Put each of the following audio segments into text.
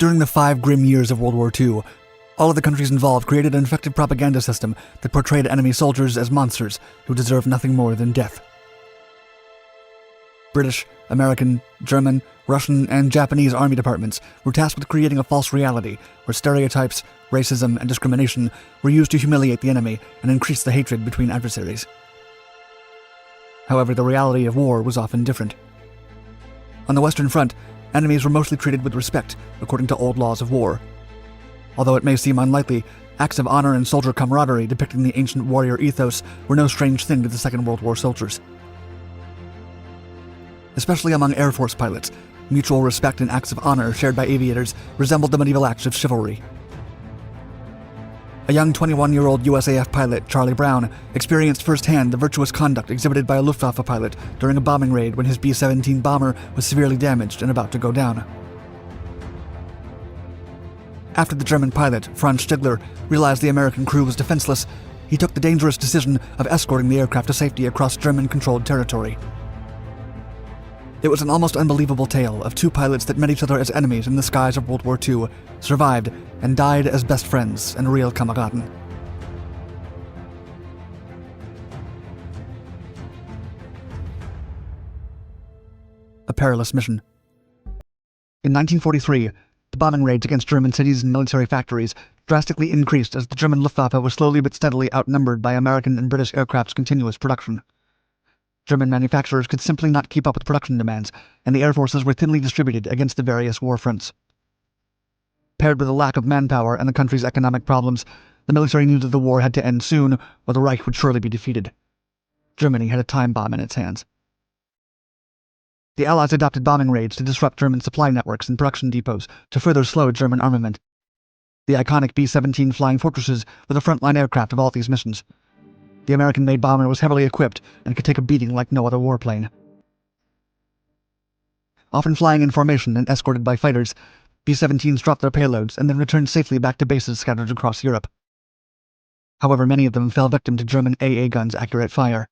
During the 5 grim years of World War II, all of the countries involved created an effective propaganda system that portrayed enemy soldiers as monsters who deserved nothing more than death. British, American, German, Russian, and Japanese army departments were tasked with creating a false reality where stereotypes, racism, and discrimination were used to humiliate the enemy and increase the hatred between adversaries. However, the reality of war was often different. On the Western Front, enemies were mostly treated with respect according to old laws of war. Although it may seem unlikely, acts of honor and soldier camaraderie depicting the ancient warrior ethos were no strange thing to the Second World War soldiers. Especially among Air Force pilots, mutual respect and acts of honor shared by aviators resembled the medieval acts of chivalry. A young 21-year-old USAF pilot, Charlie Brown, experienced firsthand the virtuous conduct exhibited by a Luftwaffe pilot during a bombing raid when his B-17 bomber was severely damaged and about to go down. After the German pilot, Franz Stigler, realized the American crew was defenseless, he took the dangerous decision of escorting the aircraft to safety across German-controlled territory. It was an almost unbelievable tale of 2 pilots that met each other as enemies in the skies of World War II, survived, and died as best friends and real Kameraden. A perilous mission. In 1943, the bombing raids against German cities and military factories drastically increased as the German Luftwaffe was slowly but steadily outnumbered by American and British aircraft's continuous production. German manufacturers could simply not keep up with production demands, and the air forces were thinly distributed against the various war fronts. Paired with a lack of manpower and the country's economic problems, the military knew that the war had to end soon, or the Reich would surely be defeated. Germany had a time bomb in its hands. The Allies adopted bombing raids to disrupt German supply networks and production depots to further slow German armament. The iconic B-17 Flying Fortresses were the frontline aircraft of all these missions. The American-made bomber was heavily equipped and could take a beating like no other warplane. Often flying in formation and escorted by fighters, B-17s dropped their payloads and then returned safely back to bases scattered across Europe. However, many of them fell victim to German AA guns' accurate fire.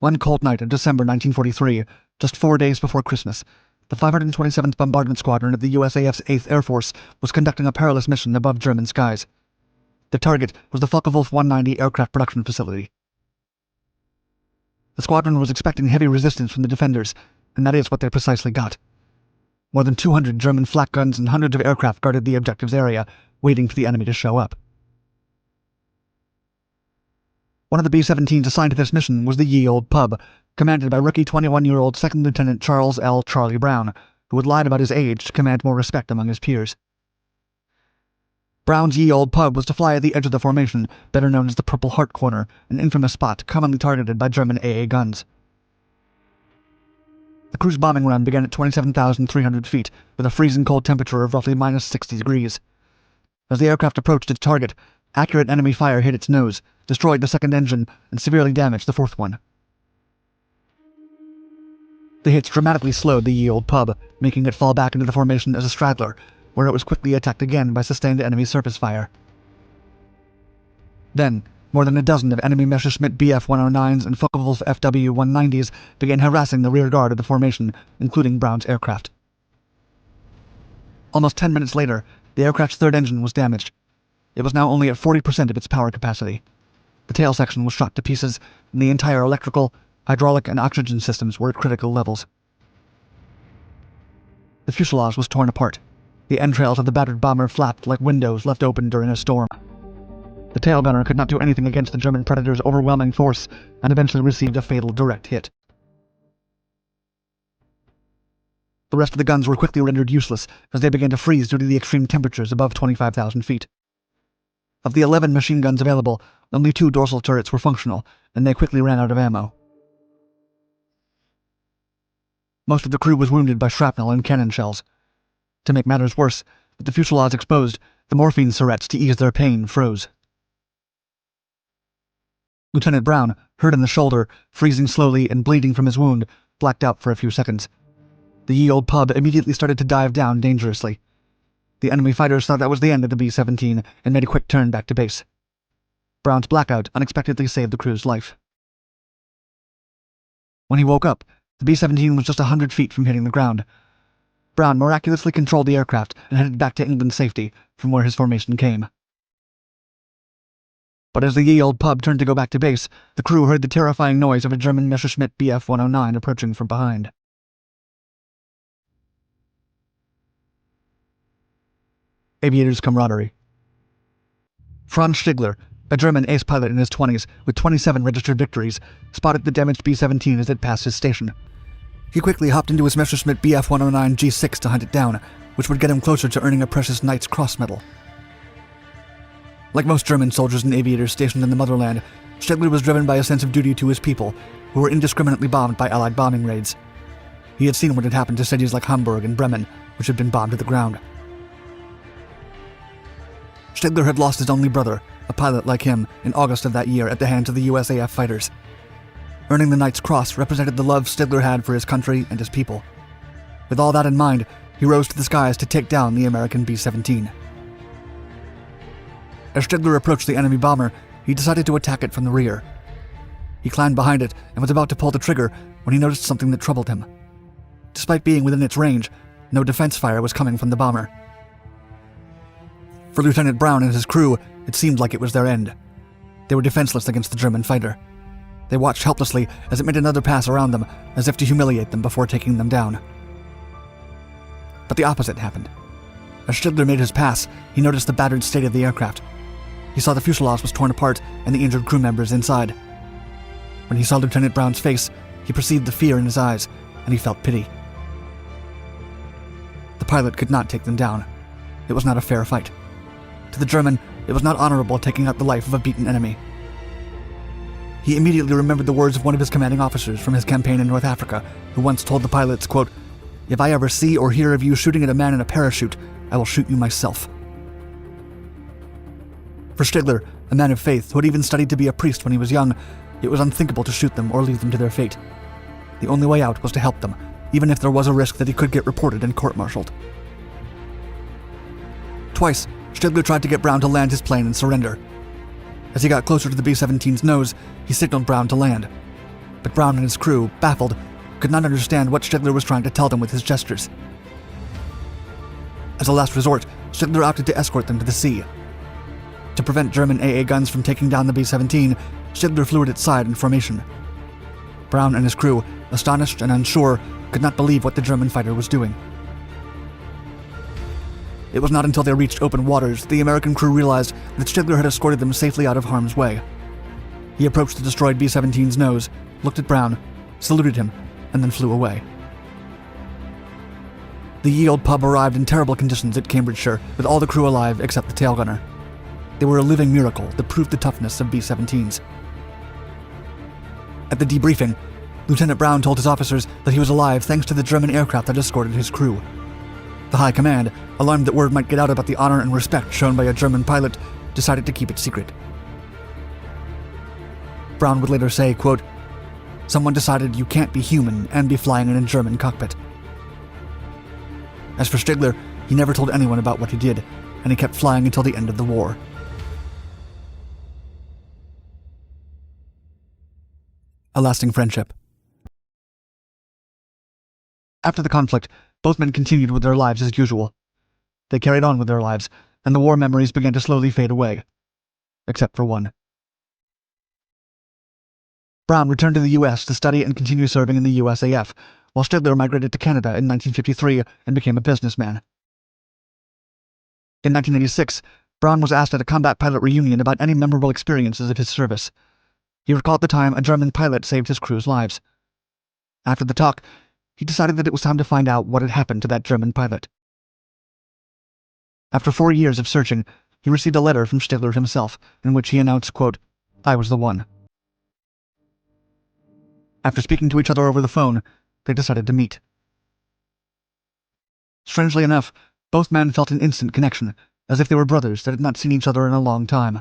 One cold night of December 1943, just 4 days before Christmas, the 527th Bombardment Squadron of the USAF's 8th Air Force was conducting a perilous mission above German skies. The target was the Focke-Wulf 190 aircraft production facility. The squadron was expecting heavy resistance from the defenders, and that is what they precisely got. More than 200 German flak guns and hundreds of aircraft guarded the objective's area, waiting for the enemy to show up. One of the B-17s assigned to this mission was the Ye Old Pub, commanded by rookie 21-year-old Second Lieutenant Charles L. Charlie Brown, who had lied about his age to command more respect among his peers. Brown's Ye Old Pub was to fly at the edge of the formation, better known as the Purple Heart Corner, an infamous spot commonly targeted by German AA guns. The crew's bombing run began at 27,300 feet, with a freezing cold temperature of roughly minus 60 degrees. As the aircraft approached its target, accurate enemy fire hit its nose, destroyed the second engine, and severely damaged the fourth one. The hits dramatically slowed the Ye Old Pub, making it fall back into the formation as a straggler, where it was quickly attacked again by sustained enemy surface fire. Then, more than a dozen of enemy Messerschmitt Bf-109s and Focke-Wulf FW-190s began harassing the rear guard of the formation, including Brown's aircraft. Almost 10 minutes later, the aircraft's third engine was damaged. It was now only at 40% of its power capacity. The tail section was shot to pieces, and the entire electrical, hydraulic, and oxygen systems were at critical levels. The fuselage was torn apart. The entrails of the battered bomber flapped like windows left open during a storm. The tail gunner could not do anything against the German Predator's overwhelming force and eventually received a fatal direct hit. The rest of the guns were quickly rendered useless as they began to freeze due to the extreme temperatures above 25,000 feet. Of the 11 machine guns available, only 2 dorsal turrets were functional, and they quickly ran out of ammo. Most of the crew was wounded by shrapnel and cannon shells. To make matters worse, with the fuselage exposed, the morphine syrettes to ease their pain froze. Lieutenant Brown, hurt in the shoulder, freezing slowly and bleeding from his wound, blacked out for a few seconds. The Ye Old Pub immediately started to dive down dangerously. The enemy fighters thought that was the end of the B-17 and made a quick turn back to base. Brown's blackout unexpectedly saved the crew's life. When he woke up, the B-17 was just 100 feet from hitting the ground. Brown miraculously controlled the aircraft and headed back to England's safety, from where his formation came. But as the ye old pub turned to go back to base, the crew heard the terrifying noise of a German Messerschmitt Bf-109 approaching from behind. Aviators' camaraderie. Franz Stigler, a German ace pilot in his 20s with 27 registered victories, spotted the damaged B-17 as it passed his station. He quickly hopped into his Messerschmitt Bf-109 G6 to hunt it down, which would get him closer to earning a precious Knight's Cross medal. Like most German soldiers and aviators stationed in the motherland, Stigler was driven by a sense of duty to his people, who were indiscriminately bombed by Allied bombing raids. He had seen what had happened to cities like Hamburg and Bremen, which had been bombed to the ground. Stigler had lost his only brother, a pilot like him, in August of that year at the hands of the USAF fighters. Earning the Knight's Cross represented the love Stigler had for his country and his people. With all that in mind, he rose to the skies to take down the American B-17. As Stigler approached the enemy bomber, he decided to attack it from the rear. He climbed behind it and was about to pull the trigger when he noticed something that troubled him. Despite being within its range, no defense fire was coming from the bomber. For Lieutenant Brown and his crew, it seemed like it was their end. They were defenseless against the German fighter. They watched helplessly as it made another pass around them, as if to humiliate them before taking them down. But the opposite happened. As Stigler made his pass, he noticed the battered state of the aircraft. He saw the fuselage was torn apart and the injured crew members inside. When he saw Lieutenant Brown's face, he perceived the fear in his eyes, and he felt pity. The pilot could not take them down. It was not a fair fight. To the German, it was not honorable taking out the life of a beaten enemy. He immediately remembered the words of one of his commanding officers from his campaign in North Africa, who once told the pilots, quote, "If I ever see or hear of you shooting at a man in a parachute, I will shoot you myself." For Stigler, a man of faith who had even studied to be a priest when he was young, it was unthinkable to shoot them or leave them to their fate. The only way out was to help them, even if there was a risk that he could get reported and court-martialed. Twice, Stigler tried to get Brown to land his plane and surrender. As he got closer to the B-17's nose, he signaled Brown to land. But Brown and his crew, baffled, could not understand what Stigler was trying to tell them with his gestures. As a last resort, Stigler opted to escort them to the sea. To prevent German AA guns from taking down the B-17, Stigler flew at its side in formation. Brown and his crew, astonished and unsure, could not believe what the German fighter was doing. It was not until they reached open waters that the American crew realized that Stigler had escorted them safely out of harm's way. He approached the destroyed B-17's nose, looked at Brown, saluted him, and then flew away. The ye old pub arrived in terrible conditions at Cambridgeshire, with all the crew alive except the tail gunner. They were a living miracle that proved the toughness of B-17s. At the debriefing, Lieutenant Brown told his officers that he was alive thanks to the German aircraft that escorted his crew. The High Command, alarmed that word might get out about the honor and respect shown by a German pilot, decided to keep it secret. Brown would later say, quote, "Someone decided you can't be human and be flying in a German cockpit." As for Stigler, he never told anyone about what he did, and he kept flying until the end of the war. A lasting friendship. After the conflict, both men continued with their lives as usual. They carried on with their lives, and the war memories began to slowly fade away. Except for one. Brown returned to the U.S. to study and continue serving in the USAF, while Stigler migrated to Canada in 1953 and became a businessman. In 1986, Brown was asked at a combat pilot reunion about any memorable experiences of his service. He recalled the time a German pilot saved his crew's lives. After the talk, he decided that it was time to find out what had happened to that German pilot. After 4 years of searching, he received a letter from Stigler himself, in which he announced, quote, "I was the one." After speaking to each other over the phone, they decided to meet. Strangely enough, both men felt an instant connection, as if they were brothers that had not seen each other in a long time.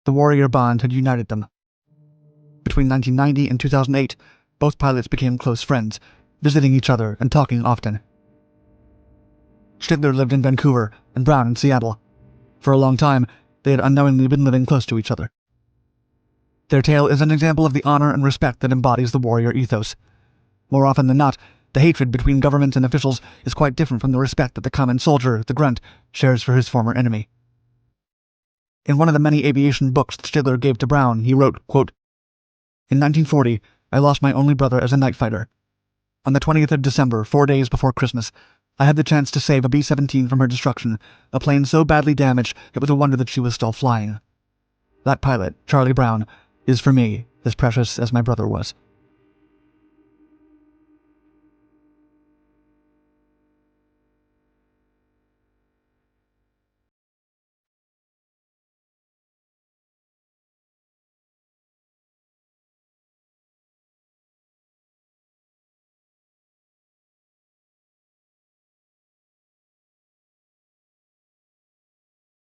The warrior bond had united them. Between 1990 and 2008, both pilots became close friends, visiting each other and talking often. Stigler lived in Vancouver and Brown in Seattle. For a long time, they had unknowingly been living close to each other. Their tale is an example of the honor and respect that embodies the warrior ethos. More often than not, The hatred between government and officials is quite different from the respect that the common soldier, the grunt, shares for his former enemy. In one of the many aviation books that Stigler gave to Brown, he wrote, quote, "In 1940, I lost my only brother as a night fighter. On the 20th of December, 4 days before Christmas, I had the chance to save a B-17 from her destruction, a plane so badly damaged it was a wonder that she was still flying. That pilot, Charlie Brown, is for me as precious as my brother was."